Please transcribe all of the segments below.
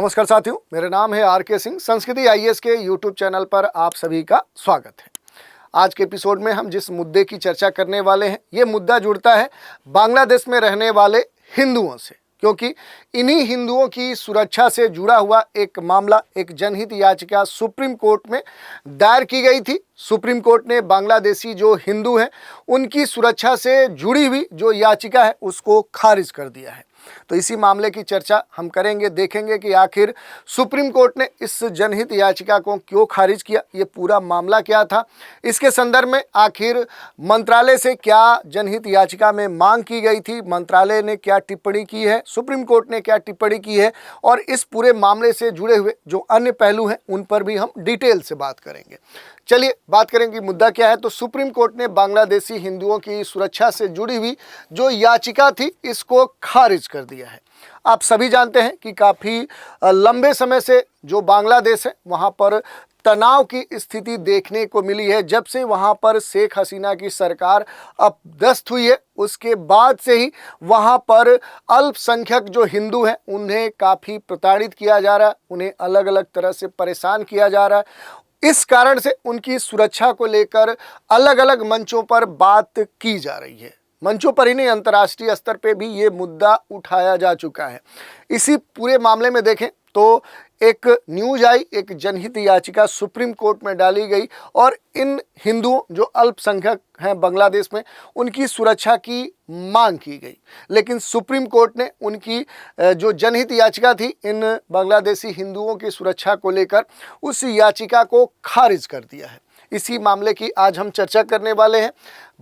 नमस्कार साथियों, मेरा नाम है आर.के. सिंह। संस्कृति आईएएस के यूट्यूब चैनल पर आप सभी का स्वागत है। आज के एपिसोड में हम जिस मुद्दे की चर्चा करने वाले हैं, ये मुद्दा जुड़ता है बांग्लादेश में रहने वाले हिंदुओं से, क्योंकि इन्हीं हिंदुओं की सुरक्षा से जुड़ा हुआ एक मामला, एक जनहित याचिका सुप्रीम कोर्ट में दायर की गई थी। सुप्रीम कोर्ट ने बांग्लादेशी जो हिंदू हैं, उनकी सुरक्षा से जुड़ी हुई जो याचिका है उसको खारिज कर दिया है। तो इसी मामले की चर्चा हम करेंगे, देखेंगे कि आखिर सुप्रीम कोर्ट ने इस जनहित याचिका को क्यों खारिज किया, ये पूरा मामला क्या था, इसके संदर्भ में आखिर मंत्रालय से क्या जनहित याचिका में मांग की गई थी, मंत्रालय ने क्या टिप्पणी की है, सुप्रीम कोर्ट ने क्या टिप्पणी की है, और इस पूरे मामले से जुड़े हुए जो अन्य पहलू हैं उन पर भी हम डिटेल से बात करेंगे। चलिए बात करेंगे मुद्दा क्या है। तो सुप्रीम कोर्ट ने बांग्लादेशी हिंदुओं की सुरक्षा से जुड़ी हुई जो याचिका थी इसको खारिज कर दिया है। आप सभी जानते हैं कि काफ़ी लंबे समय से जो बांग्लादेश है वहाँ पर तनाव की स्थिति देखने को मिली है। जब से वहाँ पर शेख हसीना की सरकार अपदस्थ हुई है, उसके बाद से ही वहाँ पर अल्पसंख्यक जो हिंदू हैं उन्हें काफ़ी प्रताड़ित किया जा रहा है, उन्हें अलग अलग तरह से परेशान किया जा रहा है। इस कारण से उनकी सुरक्षा को लेकर अलग अलग मंचों पर बात की जा रही है। मंचों पर ही नहीं, अंतर्राष्ट्रीय स्तर पे भी ये मुद्दा उठाया जा चुका है। इसी पूरे मामले में देखें तो एक न्यूज आई, एक जनहित याचिका सुप्रीम कोर्ट में डाली गई और इन हिंदुओं जो अल्पसंख्यक हैं बांग्लादेश में, उनकी सुरक्षा की मांग की गई। लेकिन सुप्रीम कोर्ट ने उनकी जो जनहित याचिका थी इन बांग्लादेशी हिंदुओं की सुरक्षा को लेकर, उस याचिका को खारिज कर दिया है। इसी मामले की आज हम चर्चा करने वाले हैं।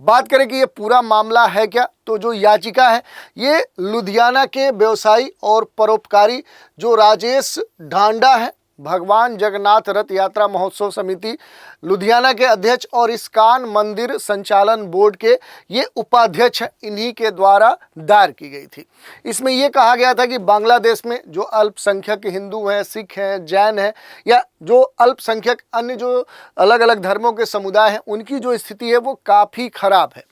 बात करें कि ये पूरा मामला है क्या, तो जो याचिका है ये लुधियाना के व्यवसायी और परोपकारी जो राजेश ढांडा है, भगवान जगन्नाथ रथ यात्रा महोत्सव समिति लुधियाना के अध्यक्ष और इस्कॉन मंदिर संचालन बोर्ड के ये उपाध्यक्ष हैं, इन्हीं के द्वारा दायर की गई थी। इसमें ये कहा गया था कि बांग्लादेश में जो अल्पसंख्यक हिंदू हैं, सिख हैं, जैन हैं या जो अल्पसंख्यक अन्य जो अलग अलग धर्मों के समुदाय हैं, उनकी जो स्थिति है वो काफ़ी खराब है।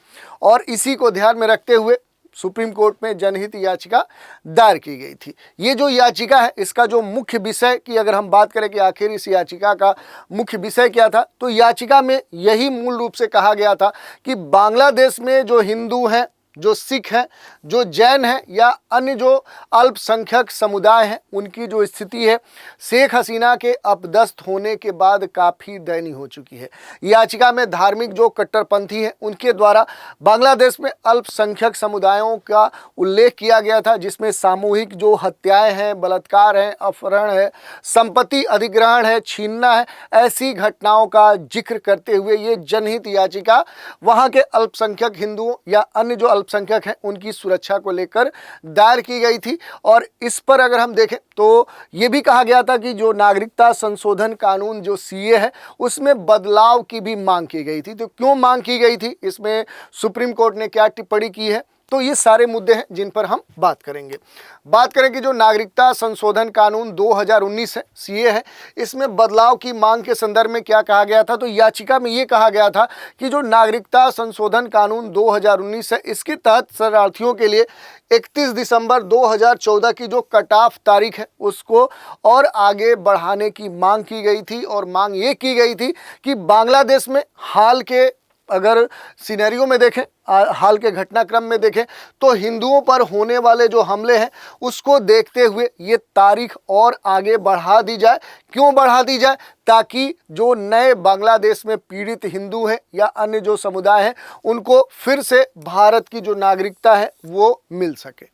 और इसी को ध्यान में रखते हुए सुप्रीम कोर्ट में जनहित याचिका दायर की गई थी। ये जो याचिका है इसका जो मुख्य विषय की अगर हम बात करें कि आखिर इस याचिका का मुख्य विषय क्या था, तो याचिका में यही मूल रूप से कहा गया था कि बांग्लादेश में जो हिंदू हैं, जो सिख हैं, जो जैन हैं या अन्य जो अल्पसंख्यक समुदाय हैं, उनकी जो स्थिति है शेख हसीना के अपदस्थ होने के बाद काफ़ी दयनीय हो चुकी है। याचिका में धार्मिक जो कट्टरपंथी हैं उनके द्वारा बांग्लादेश में अल्पसंख्यक समुदायों का उल्लेख किया गया था, जिसमें सामूहिक जो हत्याएं हैं, बलात्कार हैं, अपहरण है, संपत्ति अधिग्रहण है, छीनना है, ऐसी घटनाओं का जिक्र करते हुए ये जनहित याचिका वहाँ के अल्पसंख्यक हिंदुओं या अन्य जो अल्पसंख्यक हैं उनकी सुरक्षा को लेकर दायर की गई थी। और इस पर अगर हम देखें तो ये भी कहा गया था कि जो नागरिकता संशोधन कानून जो सीए है उसमें बदलाव की भी मांग की गई थी। तो क्यों मांग की गई थी, इसमें सुप्रीम कोर्ट ने क्या टिप्पणी की है, तो ये सारे मुद्दे हैं जिन पर हम बात करेंगे। बात करें कि जो नागरिकता संशोधन कानून 2019 है, सीए है, इसमें बदलाव की मांग के संदर्भ में क्या कहा गया था, तो याचिका में ये कहा गया था कि जो नागरिकता संशोधन कानून 2019 है, इसके तहत शरणार्थियों के लिए 31 दिसंबर 2014 की जो कट ऑफ तारीख है उसको और आगे बढ़ाने की मांग की गई थी। और मांग ये की गई थी कि बांग्लादेश में हाल के अगर सिनेरियो में देखें, हाल के घटनाक्रम में देखें तो हिंदुओं पर होने वाले जो हमले हैं उसको देखते हुए ये तारीख और आगे बढ़ा दी जाए। क्यों बढ़ा दी जाए, ताकि जो नए बांग्लादेश में पीड़ित हिंदू हैं या अन्य जो समुदाय हैं उनको फिर से भारत की जो नागरिकता है वो मिल सके।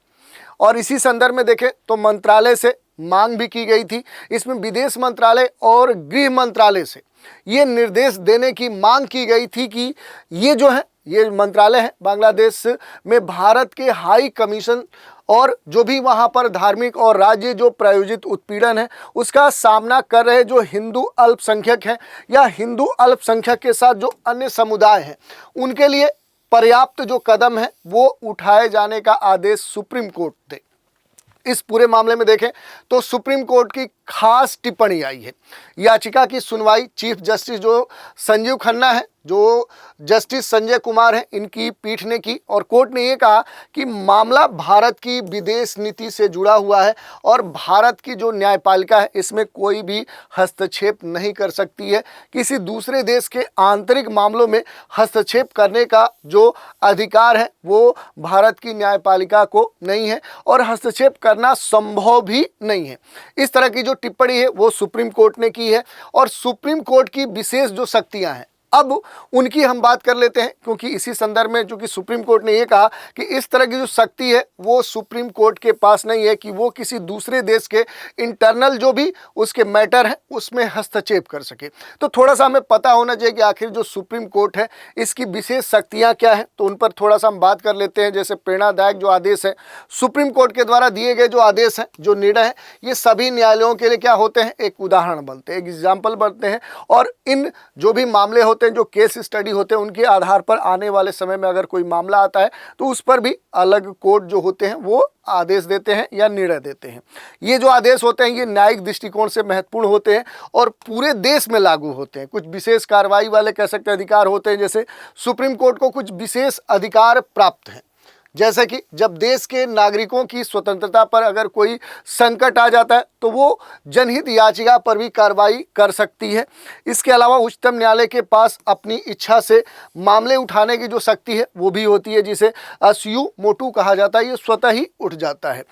और इसी संदर्भ में देखें तो मंत्रालय से मांग भी की गई थी। इसमें विदेश मंत्रालय और गृह मंत्रालय से ये निर्देश देने की मांग की गई थी कि ये जो है, ये मंत्रालय है बांग्लादेश में भारत के हाई कमीशन और जो भी वहाँ पर धार्मिक और राज्य जो प्रायोजित उत्पीड़न है उसका सामना कर रहे जो हिंदू अल्पसंख्यक हैं या हिंदू अल्पसंख्यक के साथ जो अन्य समुदाय हैं, उनके लिए पर्याप्त जो कदम है वो उठाए जाने का आदेश सुप्रीम कोर्ट दे। इस पूरे मामले में देखें तो सुप्रीम कोर्ट की खास टिप्पणी आई है। याचिका की सुनवाई चीफ जस्टिस जो संजीव खन्ना है जो जस्टिस संजय कुमार हैं, इनकी पीठ ने की और कोर्ट ने ये कहा कि मामला भारत की विदेश नीति से जुड़ा हुआ है और भारत की जो न्यायपालिका है इसमें कोई भी हस्तक्षेप नहीं कर सकती है। किसी दूसरे देश के आंतरिक मामलों में हस्तक्षेप करने का जो अधिकार है वो भारत की न्यायपालिका को नहीं है और हस्तक्षेप करना संभव भी नहीं है। इस तरह की जो टिप्पणी है वो सुप्रीम कोर्ट ने की है और सुप्रीम कोर्ट की विशेष जो शक्तियां हैं अब उनकी हम बात कर लेते हैं, क्योंकि इसी संदर्भ में चूंकि सुप्रीम कोर्ट ने ये कहा कि इस तरह की जो शक्ति है वो सुप्रीम कोर्ट के पास नहीं है कि वो किसी दूसरे देश के इंटरनल जो भी उसके मैटर है उसमें हस्तक्षेप कर सके। तो थोड़ा सा हमें पता होना चाहिए कि आखिर जो सुप्रीम कोर्ट है इसकी विशेष शक्तियाँ क्या हैं, तो उन पर थोड़ा सा हम बात कर लेते हैं। जैसे प्रेरणादायक जो आदेश है, सुप्रीम कोर्ट के द्वारा दिए गए जो आदेश हैं, जो निर्णय है, ये सभी न्यायालयों के लिए क्या होते हैं, एक उदाहरण बनते हैं, एक एग्जाम्पल बनते हैं और इन जो भी मामले होते हैं, जो केस स्टडी होते हैं, उनके आधार पर आने वाले समय में अगर कोई मामला आता है तो उस पर भी अलग कोर्ट जो होते हैं वो आदेश देते हैं या निर्णय देते हैं। ये जो आदेश होते हैं ये न्यायिक दृष्टिकोण से महत्वपूर्ण होते हैं और पूरे देश में लागू होते हैं। कुछ विशेष कार्रवाई वाले कह सकते हैं अधिकार होते हैं, जैसे सुप्रीम कोर्ट को कुछ विशेष अधिकार प्राप्त हैं, जैसे कि जब देश के नागरिकों की स्वतंत्रता पर अगर कोई संकट आ जाता है तो वो जनहित याचिका पर भी कार्रवाई कर सकती है। इसके अलावा उच्चतम न्यायालय के पास अपनी इच्छा से मामले उठाने की जो शक्ति है वो भी होती है, जिसे अस्यु मोटू कहा जाता है, ये स्वतः ही उठ जाता है।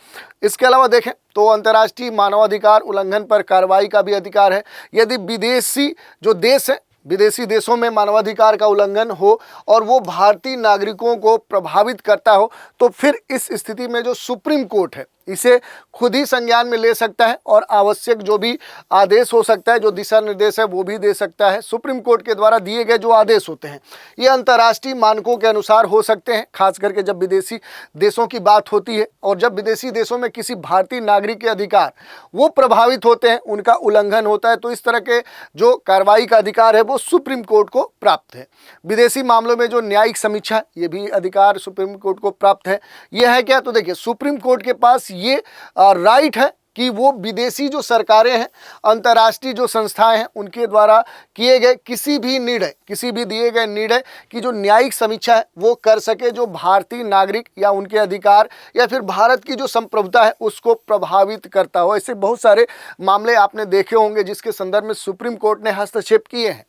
इसके अलावा देखें तो अंतर्राष्ट्रीय मानवाधिकार उल्लंघन पर कार्रवाई का भी अधिकार है। यदि विदेशी जो देश है, विदेशी देशों में मानवाधिकार का उल्लंघन हो और वो भारतीय नागरिकों को प्रभावित करता हो तो फिर इस स्थिति में जो सुप्रीम कोर्ट है इसे खुद ही संज्ञान में ले सकता है और आवश्यक जो भी आदेश हो सकता है, जो दिशा निर्देश है वो भी दे सकता है। सुप्रीम कोर्ट के द्वारा दिए गए जो आदेश होते हैं ये अंतर्राष्ट्रीय मानकों के अनुसार हो सकते हैं, खास करके जब विदेशी देशों की बात होती है और जब विदेशी देशों में किसी भारतीय नागरिक के अधिकार वो प्रभावित होते हैं, उनका उल्लंघन होता है, तो इस तरह के जो कार्रवाई का अधिकार है वो सुप्रीम कोर्ट को प्राप्त है। विदेशी मामलों में जो न्यायिक समीक्षा, ये भी अधिकार सुप्रीम कोर्ट को प्राप्त है। यह है क्या, तो देखिए सुप्रीम कोर्ट के पास ये राइट है कि वो विदेशी जो सरकारें हैं, अंतर्राष्ट्रीय जो संस्थाएं हैं, उनके द्वारा किए गए किसी भी निर्णय, किसी भी दिए गए निर्णय की जो न्यायिक समीक्षा है वो कर सके, जो भारतीय नागरिक या उनके अधिकार या फिर भारत की जो संप्रभुता है उसको प्रभावित करता हो। ऐसे बहुत सारे मामले आपने देखे होंगे जिसके संदर्भ में सुप्रीम कोर्ट ने हस्तक्षेप किए हैं।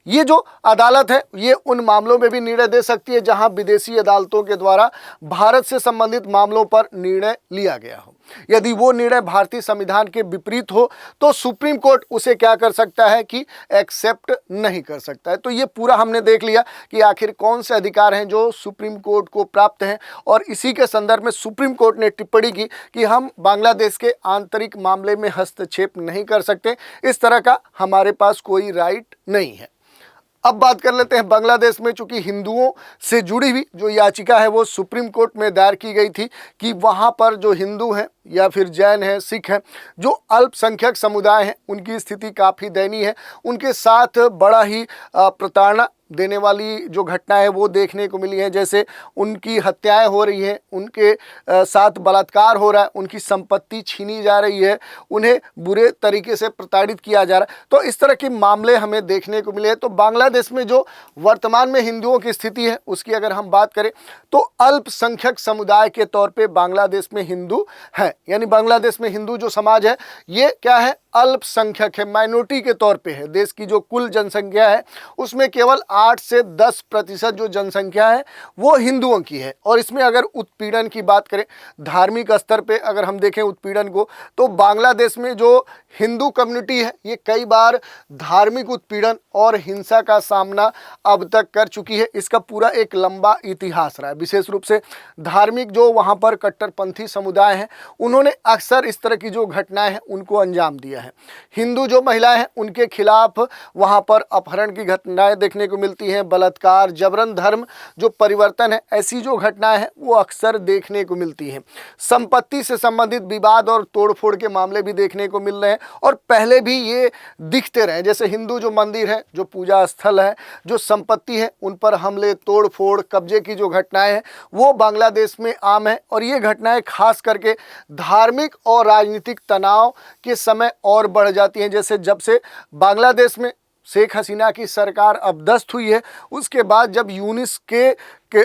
ये जो अदालत है ये उन मामलों में भी निर्णय दे सकती है जहां विदेशी अदालतों के द्वारा भारत से संबंधित मामलों पर निर्णय लिया गया हो। यदि वो निर्णय भारतीय संविधान के विपरीत हो तो सुप्रीम कोर्ट उसे क्या कर सकता है कि एक्सेप्ट नहीं कर सकता है। तो ये पूरा हमने देख लिया कि आखिर कौन से अधिकार हैं जो सुप्रीम कोर्ट को प्राप्त हैं और इसी के संदर्भ में सुप्रीम कोर्ट ने टिप्पणी की कि हम बांग्लादेश के आंतरिक मामले में हस्तक्षेप नहीं कर सकते, इस तरह का हमारे पास कोई राइट नहीं है। अब बात कर लेते हैं बांग्लादेश में, चूंकि हिंदुओं से जुड़ी हुई जो याचिका है वो सुप्रीम कोर्ट में दायर की गई थी कि वहां पर जो हिंदू हैं या फिर जैन हैं, सिख हैं, जो अल्पसंख्यक समुदाय हैं, उनकी स्थिति काफ़ी दयनीय है। उनके साथ बड़ा ही प्रताड़ना देने वाली जो घटना है वो देखने को मिली है, जैसे उनकी हत्याएं हो रही हैं, उनके साथ बलात्कार हो रहा है, उनकी संपत्ति छीनी जा रही है, उन्हें बुरे तरीके से प्रताड़ित किया जा रहा है। तो इस तरह के मामले हमें देखने को मिले हैं। तो बांग्लादेश में जो वर्तमान में हिंदुओं की स्थिति है उसकी अगर हम बात करें तो अल्पसंख्यक समुदाय के तौर पर बांग्लादेश में हिंदू है, यानी बांग्लादेश में हिंदू जो समाज है ये क्या है, अल्पसंख्यक है, माइनॉरिटी के तौर पे है। देश की जो कुल जनसंख्या है उसमें केवल 8 से 10% जो जनसंख्या है वो हिंदुओं की है। और इसमें अगर उत्पीड़न की बात करें, धार्मिक स्तर पे अगर हम देखें उत्पीड़न को, तो बांग्लादेश में जो हिंदू कम्युनिटी है ये कई बार धार्मिक उत्पीड़न और हिंसा का सामना अब तक कर चुकी है। इसका पूरा एक लंबा इतिहास रहा है। विशेष रूप से धार्मिक जो वहाँ पर कट्टरपंथी समुदाय हैं उन्होंने अक्सर इस तरह की जो घटनाएं हैं उनको अंजाम दिया है। हिंदू जो महिलाएं हैं उनके खिलाफ वहां पर अपहरण की घटनाएं देखने को मिलती हैं, बलात्कार, जबरन धर्म जो परिवर्तन है, ऐसी जो घटनाएं हैं वो अक्सर देखने को मिलती हैं। संपत्ति से संबंधित विवाद और तोड़फोड़ के मामले भी देखने को मिल रहे हैं और पहले भी ये दिखते रहे। जैसे हिंदू जो मंदिर है, जो पूजा स्थल है, जो संपत्ति है, उन पर हमले, तोड़फोड़, कब्जे की जो घटनाएं हैं वो बांग्लादेश में आम है। और ये घटनाएं खास करके धार्मिक और राजनीतिक तनाव के समय और बढ़ जाती हैं। जैसे जब से बांग्लादेश में शेख हसीना की सरकार अपदस्थ हुई है, उसके बाद जब यूनिस के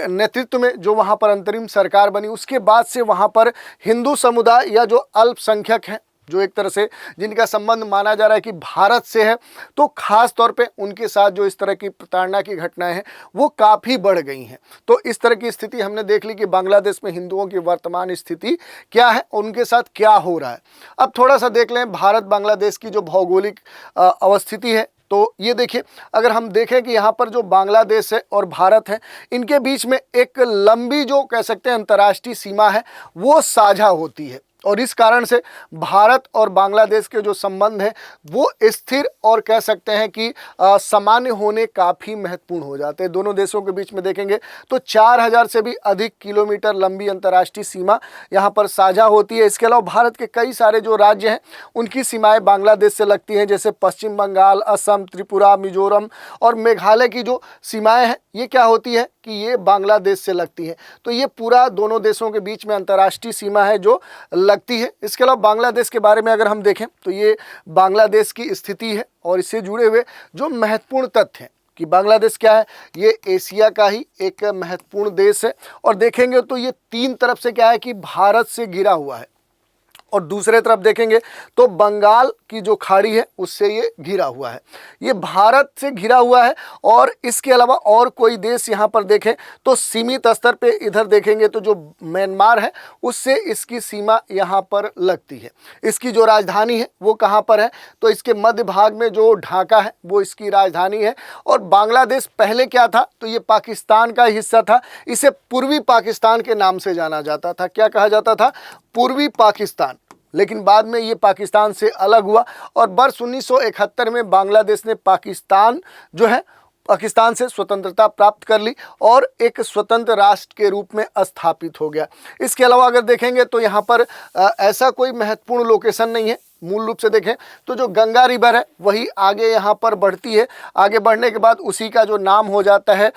नेतृत्व में जो वहाँ पर अंतरिम सरकार बनी, उसके बाद से वहाँ पर हिंदू समुदाय या जो अल्पसंख्यक हैं, जो एक तरह से जिनका संबंध माना जा रहा है कि भारत से है, तो खास तौर पे उनके साथ जो इस तरह की प्रताड़ना की घटनाएं हैं वो काफ़ी बढ़ गई हैं। तो इस तरह की स्थिति हमने देख ली कि बांग्लादेश में हिंदुओं की वर्तमान स्थिति क्या है, उनके साथ क्या हो रहा है। अब थोड़ा सा देख लें भारत बांग्लादेश की जो भौगोलिक अवस्थिति है। तो ये देखिए, अगर हम देखें कि यहाँ पर जो बांग्लादेश है और भारत है, इनके बीच में एक लंबी जो कह सकते हैं अंतर्राष्ट्रीय सीमा है वो साझा होती है, और इस कारण से भारत और बांग्लादेश के जो संबंध हैं वो स्थिर और कह सकते हैं कि सामान्य होने काफ़ी महत्वपूर्ण हो जाते हैं। दोनों देशों के बीच में देखेंगे तो 4000 से भी अधिक किलोमीटर लंबी अंतर्राष्ट्रीय सीमा यहाँ पर साझा होती है। इसके अलावा भारत के कई सारे जो राज्य हैं उनकी सीमाएं बांग्लादेश से लगती हैं, जैसे पश्चिम बंगाल, असम, त्रिपुरा, मिजोरम और मेघालय की जो सीमाएँ हैं ये क्या होती है कि ये बांग्लादेश से लगती है। तो ये पूरा दोनों देशों के बीच में अंतर्राष्ट्रीय सीमा है जो लगती है। इसके अलावा बांग्लादेश के बारे में अगर हम देखें तो ये बांग्लादेश की स्थिति है और इससे जुड़े हुए जो महत्वपूर्ण तथ्य हैं कि बांग्लादेश क्या है, ये एशिया का ही एक महत्वपूर्ण देश है। और देखेंगे तो ये तीन तरफ से क्या है कि भारत से घिरा हुआ है, और दूसरे तरफ देखेंगे तो बंगाल की जो खाड़ी है उससे ये घिरा हुआ है। ये भारत से घिरा हुआ है, और इसके अलावा और कोई देश यहाँ पर देखें तो सीमित स्तर पे इधर देखेंगे तो जो म्यांमार है उससे इसकी सीमा यहाँ पर लगती है। इसकी जो राजधानी है वो कहाँ पर है, तो इसके मध्य भाग में जो ढाका है वो इसकी राजधानी है। और बांग्लादेश पहले क्या था, तो ये पाकिस्तान का हिस्सा था। इसे पूर्वी पाकिस्तान के नाम से जाना जाता था। क्या कहा जाता था? पूर्वी पाकिस्तान। लेकिन बाद में ये पाकिस्तान से अलग हुआ, और वर्ष 1971 में बांग्लादेश ने पाकिस्तान से स्वतंत्रता प्राप्त कर ली और एक स्वतंत्र राष्ट्र के रूप में स्थापित हो गया। इसके अलावा अगर देखेंगे तो यहाँ पर ऐसा कोई महत्वपूर्ण लोकेशन नहीं है। मूल रूप से देखें तो जो गंगा रिवर है वही आगे यहाँ पर बढ़ती है, आगे बढ़ने के बाद उसी का जो नाम हो जाता है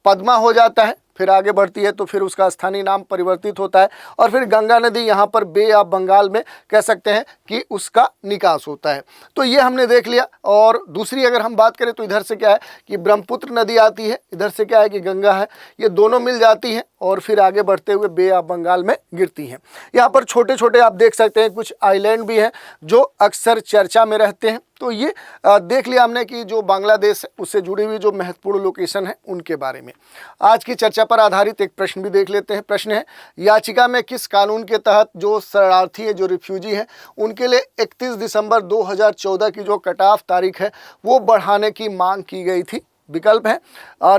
पद्मा हो जाता है, फिर आगे बढ़ती है तो फिर उसका स्थानीय नाम परिवर्तित होता है, और फिर गंगा नदी यहाँ पर बे ऑफ बंगाल में कह सकते हैं कि उसका निकास होता है। तो ये हमने देख लिया। और दूसरी अगर हम बात करें तो इधर से क्या है कि ब्रह्मपुत्र नदी आती है, इधर से क्या है कि गंगा है, ये दोनों मिल जाती हैं और फिर आगे बढ़ते हुए बे ऑफ बंगाल में गिरती हैं। यहाँ पर छोटे छोटे आप देख सकते हैं कुछ आइलैंड भी हैं जो अक्सर चर्चा में रहते हैं। तो ये देख लिया हमने कि जो बांग्लादेश है उससे जुड़ी हुई जो महत्वपूर्ण लोकेशन है उनके बारे में। आज की चर्चा पर आधारित एक प्रश्न भी देख लेते हैं। प्रश्न है, याचिका में किस कानून के तहत जो शरणार्थी है, जो रिफ्यूजी हैं, उनके लिए 31 दिसंबर 2014 की जो कट ऑफ तारीख है वो बढ़ाने की मांग की गई थी? विकल्प है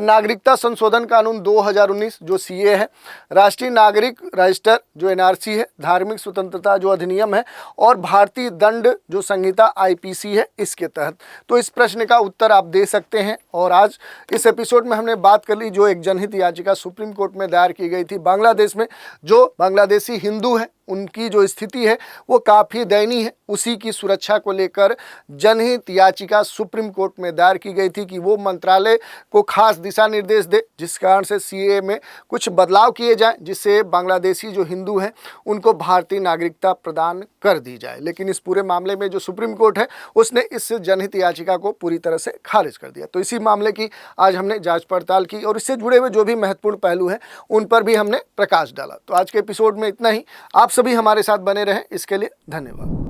नागरिकता संशोधन कानून 2019 जो सीए है, राष्ट्रीय नागरिक रजिस्टर जो एनआरसी है, धार्मिक स्वतंत्रता जो अधिनियम है, और भारतीय दंड जो संहिता आईपीसी है इसके तहत। तो इस प्रश्न का उत्तर आप दे सकते हैं। और आज इस एपिसोड में हमने बात कर ली जो एक जनहित याचिका सुप्रीम कोर्ट में दायर की गई थी। बांग्लादेश में जो बांग्लादेशी हिंदू हैं उनकी जो स्थिति है वो काफ़ी दयनीय है, उसी की सुरक्षा को लेकर जनहित याचिका सुप्रीम कोर्ट में दायर की गई थी कि वो मंत्रालय को खास दिशा निर्देश दे जिस कारण से सीए में कुछ बदलाव किए जाएं, जिससे बांग्लादेशी जो हिंदू हैं उनको भारतीय नागरिकता प्रदान कर दी जाए। लेकिन इस पूरे मामले में जो सुप्रीम कोर्ट है उसने इस जनहित याचिका को पूरी तरह से खारिज कर दिया। तो इसी मामले की आज हमने जाँच पड़ताल की और इससे जुड़े हुए जो भी महत्वपूर्ण पहलू हैं उन पर भी हमने प्रकाश डाला। तो आज के एपिसोड में इतना ही। आप सभी हमारे साथ बने रहें, इसके लिए धन्यवाद।